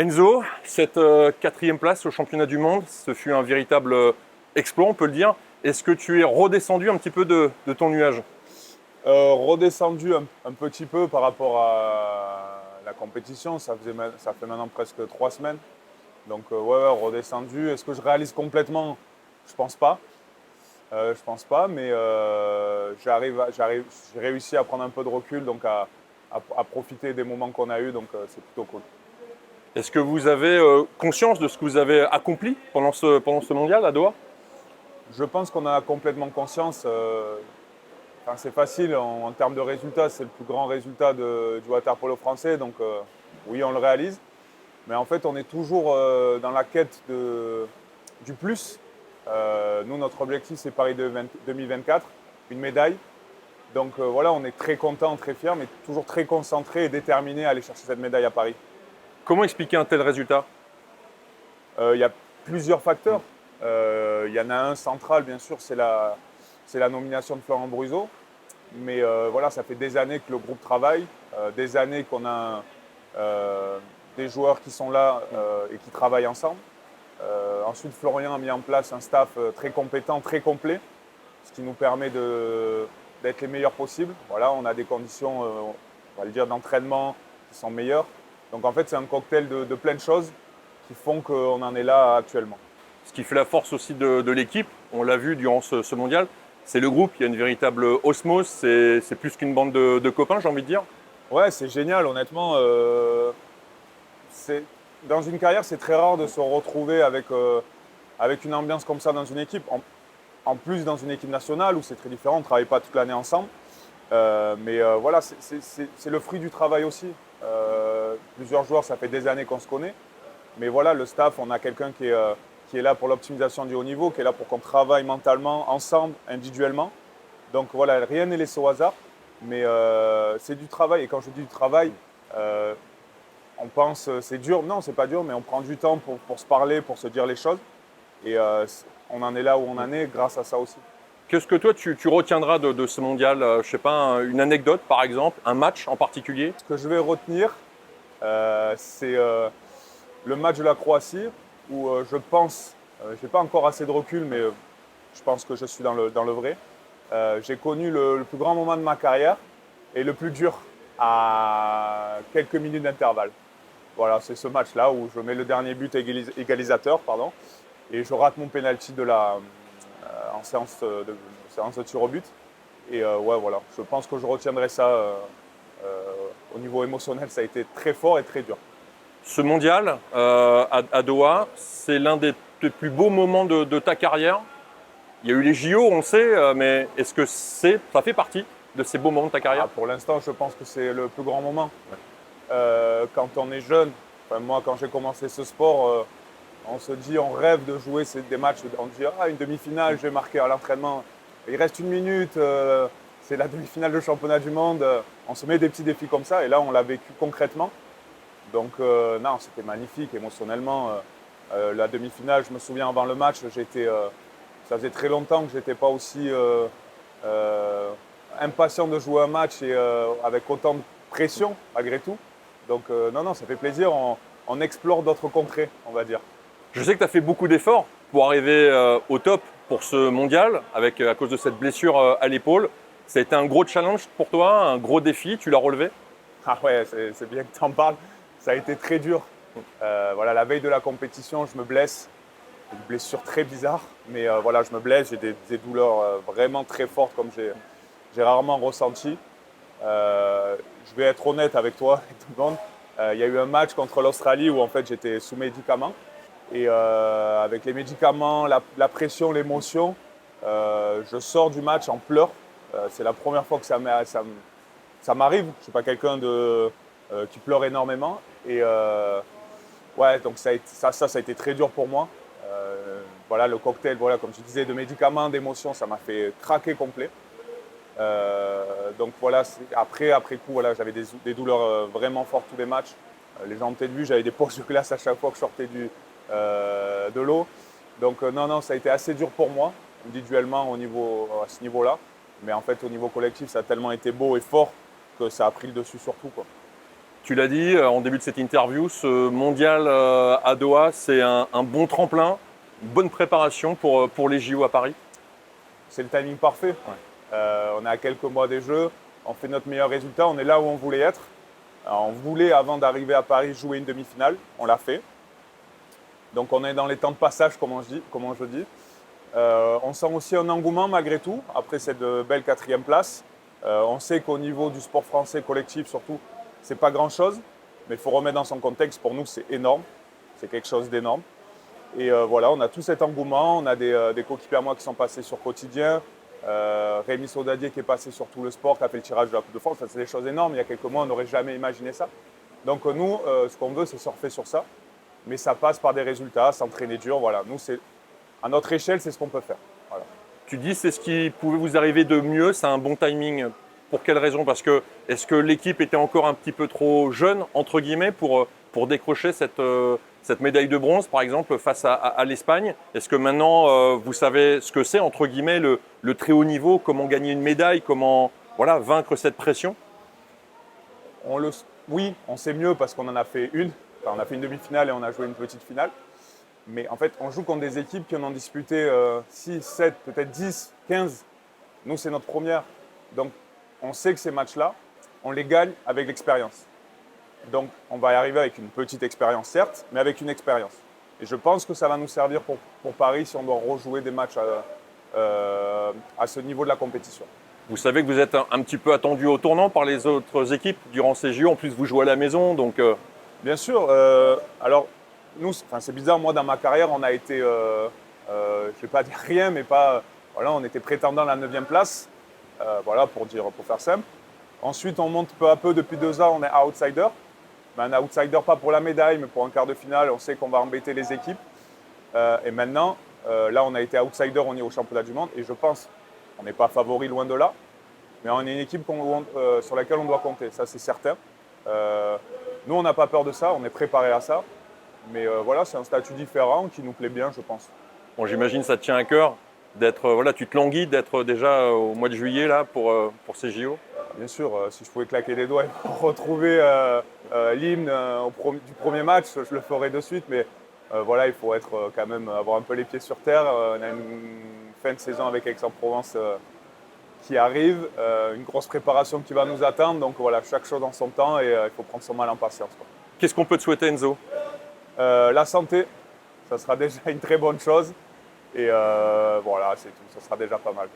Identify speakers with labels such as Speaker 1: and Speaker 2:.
Speaker 1: Enzo, cette quatrième place au championnat du monde, ce fut un véritable exploit, on peut le dire. Est-ce que tu es redescendu un petit peu de ton nuage?
Speaker 2: Redescendu un petit peu par rapport à la compétition. Ça fait maintenant presque 3 semaines. Donc ouais, redescendu. Est-ce que je réalise complètement? Je pense pas. Je pense pas, mais j'ai réussi à prendre un peu de recul, donc à profiter des moments qu'on a eus, donc c'est plutôt cool.
Speaker 1: Est-ce que vous avez conscience de ce que vous avez accompli pendant ce mondial à Doha?
Speaker 2: Je pense qu'on a complètement conscience. Enfin, c'est facile en termes de résultats, c'est le plus grand résultat du water-polo français, donc oui, on le réalise. Mais en fait, on est toujours dans la quête du plus. Nous, notre objectif, c'est Paris 2024, une médaille. Donc voilà, on est très content, très fiers, mais toujours très concentrés et déterminés à aller chercher cette médaille à Paris.
Speaker 1: Comment expliquer un tel résultat?
Speaker 2: Il y a plusieurs facteurs. Il y en a un central, bien sûr, c'est la nomination de Florent Bruzeau. Mais voilà, ça fait des années que le groupe travaille, des années qu'on a des joueurs qui sont là et qui travaillent ensemble. Ensuite, Florian a mis en place un staff très compétent, très complet, ce qui nous permet d'être les meilleurs possibles. Voilà, on a des conditions, on va le dire, d'entraînement qui sont meilleures. Donc en fait, c'est un cocktail de plein de choses qui font qu'on en est là actuellement.
Speaker 1: Ce qui fait la force aussi de l'équipe, on l'a vu durant ce mondial, c'est le groupe. Il y a une véritable osmose, c'est plus qu'une bande de copains, j'ai envie de dire.
Speaker 2: Ouais, c'est génial, honnêtement. Dans une carrière, c'est très rare de se retrouver avec une ambiance comme ça dans une équipe. En plus, dans une équipe nationale où c'est très différent, on ne travaille pas toute l'année ensemble. Mais voilà, c'est le fruit du travail aussi. Plusieurs joueurs, ça fait des années qu'on se connaît. Mais voilà, le staff, on a quelqu'un qui est là pour l'optimisation du haut niveau, qui est là pour qu'on travaille mentalement, ensemble, individuellement. Donc voilà, rien n'est laissé au hasard. Mais c'est du travail. Et quand je dis du travail, on pense c'est dur. Non, c'est pas dur, mais on prend du temps pour se parler, pour se dire les choses. Et on en est là où on en est grâce à ça aussi.
Speaker 1: Qu'est-ce que toi, tu retiendras de ce mondial? Je sais pas, une anecdote par exemple, un match en particulier?
Speaker 2: Ce que je vais retenir, c'est le match de la Croatie où je pense, je n'ai pas encore assez de recul, mais je pense que je suis dans le vrai. J'ai connu le plus grand moment de ma carrière et le plus dur à quelques minutes d'intervalle. Voilà, c'est ce match-là où je mets le dernier but égalisateur, pardon, et je rate mon penalty en séance de tir au but. Et ouais, voilà, je pense que je retiendrai ça au niveau émotionnel. Ça a été très fort et très dur.
Speaker 1: Ce mondial à Doha, c'est l'un des plus beaux moments de ta carrière. Il y a eu les JO, on sait, mais est-ce que ça fait partie de ces beaux moments de ta carrière?
Speaker 2: Pour l'instant, je pense que c'est le plus grand moment. Quand on est jeune, enfin, moi, quand j'ai commencé ce sport, on se dit, on rêve de jouer des matchs. On dit, une demi-finale, je vais marquer à l'entraînement. Il reste une minute, c'est la demi-finale de championnat du monde. On se met des petits défis comme ça, et là, on l'a vécu concrètement. Donc, non, c'était magnifique émotionnellement. La demi-finale, je me souviens avant le match, ça faisait très longtemps que je n'étais pas aussi impatient de jouer un match et avec autant de pression malgré tout. Donc non, ça fait plaisir. On explore d'autres contrées, on va dire.
Speaker 1: Je sais que tu as fait beaucoup d'efforts pour arriver au top pour ce mondial, à cause de cette blessure à l'épaule. Ça a été un gros challenge pour toi, un gros défi, tu l'as relevé?
Speaker 2: Ah ouais, c'est bien que tu en parles. Ça a été très dur. Voilà, la veille de la compétition, je me blesse. Une blessure très bizarre, mais voilà, je me blesse. J'ai des douleurs vraiment très fortes comme j'ai rarement ressenti. Je vais être honnête avec toi et tout le monde. Il y a eu un match contre l'Australie où en fait j'étais sous médicaments. Et avec les médicaments, la pression, l'émotion, je sors du match en pleurs. C'est la première fois que ça m'arrive. Je ne suis pas quelqu'un qui pleure énormément. Et ouais, donc ça a été très dur pour moi. Voilà, le cocktail, voilà, comme tu disais, de médicaments, d'émotions, ça m'a fait craquer complet. Donc voilà, après coup, voilà, j'avais des douleurs vraiment fortes tous les matchs. Les gens ont peut-être vu, j'avais des poches de glace à chaque fois que je sortais de l'eau. Donc non, ça a été assez dur pour moi, individuellement à ce niveau-là. Mais en fait, au niveau collectif, ça a tellement été beau et fort que ça a pris le dessus sur tout, quoi.
Speaker 1: Tu l'as dit en début de cette interview, ce mondial à Doha, c'est un bon tremplin, une bonne préparation pour les JO à Paris.
Speaker 2: C'est le timing parfait.
Speaker 1: Ouais.
Speaker 2: On est à quelques mois des Jeux, on fait notre meilleur résultat, on est là où on voulait être. Alors, on voulait, avant d'arriver à Paris, jouer une demi-finale, on l'a fait. Donc on est dans les temps de passage, comme je dis. On sent aussi un engouement malgré tout, après cette belle 4e place. On sait qu'au niveau du sport français collectif surtout, c'est pas grand-chose, mais il faut remettre dans son contexte. Pour nous, c'est énorme, c'est quelque chose d'énorme. Et voilà, on a tout cet engouement, on a des coéquipiers à moi qui sont passés sur Quotidien, Rémi Saudadier qui est passé sur Tout le Sport, qui a fait le tirage de la Coupe de France. Enfin, c'est des choses énormes, il y a quelques mois, on n'aurait jamais imaginé ça. Donc nous, ce qu'on veut, c'est surfer sur ça, mais ça passe par des résultats, s'entraîner dur. Voilà, nous, à notre échelle, c'est ce qu'on peut faire. Voilà.
Speaker 1: Tu dis c'est ce qui pouvait vous arriver de mieux, c'est un bon timing. Pour quelle raison? Parce que est-ce que l'équipe était encore un petit peu trop jeune, entre guillemets, pour décrocher cette médaille de bronze, par exemple, face à l'Espagne? Est-ce que maintenant, vous savez ce que c'est, entre guillemets, le très haut niveau, comment gagner une médaille, comment vaincre cette pression?
Speaker 2: Oui, on sait mieux parce qu'on en a fait une. Enfin, on a fait une demi-finale et on a joué une petite finale. Mais en fait, on joue contre des équipes qui en ont disputé 6, 7, peut-être 10, 15. Nous, c'est notre première. Donc, on sait que ces matchs-là, on les gagne avec l'expérience. Donc, on va y arriver avec une petite expérience, certes, mais avec une expérience. Et je pense que ça va nous servir pour Paris si on doit rejouer des matchs à ce niveau de la compétition.
Speaker 1: Vous savez que vous êtes un petit peu attendu au tournant par les autres équipes durant ces JO. En plus, vous jouez à la maison, donc…
Speaker 2: Bien sûr. Alors, nous, c'est bizarre, moi, dans ma carrière, on a été, je ne vais pas dire rien, mais pas… Voilà, on était prétendant à la 9e place, voilà, pour faire simple. Ensuite, on monte peu à peu, depuis 2 ans, on est outsider. Mais un outsider, pas pour la médaille, mais pour un quart de finale, on sait qu'on va embêter les équipes. Et maintenant, là, on a été outsider au niveau championnat du monde, et je pense, on n'est pas favori, loin de là, mais on est une équipe sur laquelle on doit compter, ça c'est certain. Nous, on n'a pas peur de ça, on est préparé à ça. Mais voilà, c'est un statut différent qui nous plaît bien, je pense.
Speaker 1: Bon, j'imagine que ça te tient à cœur d'être, tu te languis d'être déjà au mois de juillet là, pour ces JO.
Speaker 2: Bien sûr, si je pouvais claquer les doigts et retrouver l'hymne du premier match, je le ferais de suite. Mais voilà, il faut être quand même avoir un peu les pieds sur terre. On a une fin de saison avec Aix-en-Provence qui arrive, une grosse préparation qui va nous attendre. Donc voilà, chaque chose en son temps et il faut prendre son mal en patience, quoi.
Speaker 1: Qu'est-ce qu'on peut te souhaiter, Enzo?
Speaker 2: La santé, ça sera déjà une très bonne chose. Et voilà, c'est tout, ça sera déjà pas mal.